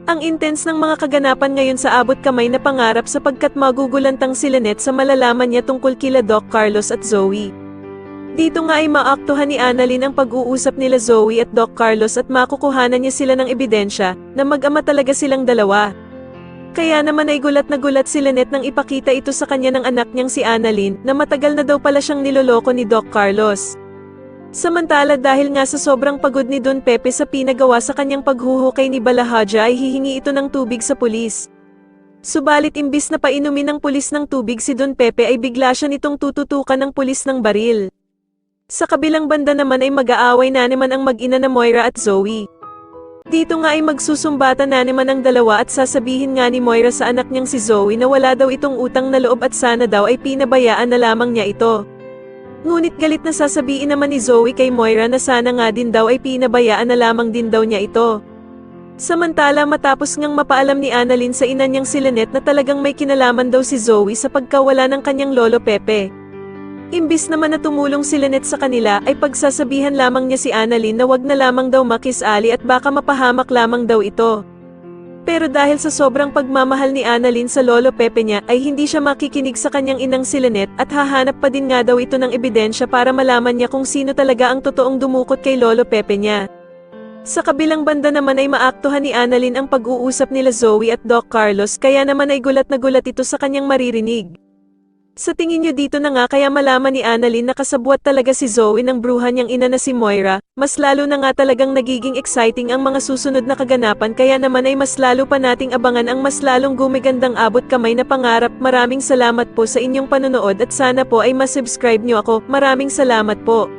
Ang intense ng mga kaganapan ngayon sa abot kamay na pangarap sapagkat magugulantang si Lynette sa malalaman niya tungkol kila Doc Carlos at Zoe. Dito nga ay maaktuhan ni Annalyn ang pag-uusap nila Zoe at Doc Carlos at makukuhanan niya sila ng ebidensya na mag-ama talaga silang dalawa. Kaya naman ay gulat na gulat si Lynette nang ipakita ito sa kanya ng anak niyang si Annalyn na matagal na daw pala siyang niloloko ni Doc Carlos. Samantala dahil nga sa sobrang pagod ni Don Pepe sa pinagawa sa kanyang paghuhukay ni Balahaja ay hihingi ito ng tubig sa pulis. Subalit imbis na painumin ng pulis ng tubig si Don Pepe ay bigla siya nitong tututukan ng pulis ng baril. Sa kabilang banda naman ay mag-aaway na naman ang mag-ina na Moira at Zoe. Dito nga ay magsusumbatan na naman ang dalawa at sasabihin nga ni Moira sa anak niyang si Zoe na wala daw itong utang na loob at sana daw ay pinabayaan na lamang niya ito. Ngunit galit na sasabihin naman ni Zoe kay Moira na sana nga din daw ay pinabayaan na lamang din daw niya ito. Samantala matapos ngang mapaalam ni Annalyn sa ina niyang si Lynette na talagang may kinalaman daw si Zoe sa pagkawala ng kanyang lolo Pepe. Imbis naman na tumulong si Lynette sa kanila ay pagsasabihan lamang niya si Annalyn na wag na lamang daw makisali at baka mapahamak lamang daw ito. Pero dahil sa sobrang pagmamahal ni Annalyn sa lolo Pepe niya ay hindi siya makikinig sa kanyang inang si Lynette at hahanap pa din nga daw ito ng ebidensya para malaman niya kung sino talaga ang totoong dumukot kay lolo Pepe niya. Sa kabilang banda naman ay maaktuhan ni Annalyn ang pag-uusap nila Zoe at Doc Carlos kaya naman ay gulat na gulat ito sa kanyang maririnig. Sa tingin niyo dito na nga kaya malaman ni Annalyn na kasabwat talaga si Zoe ng bruhan niyang ina na si Moira, mas lalo na nga talagang nagiging exciting ang mga susunod na kaganapan kaya naman ay mas lalo pa nating abangan ang mas lalong gumigandang abot kamay na pangarap. Maraming salamat po sa inyong panonood at sana po ay masubscribe niyo ako. Maraming salamat po.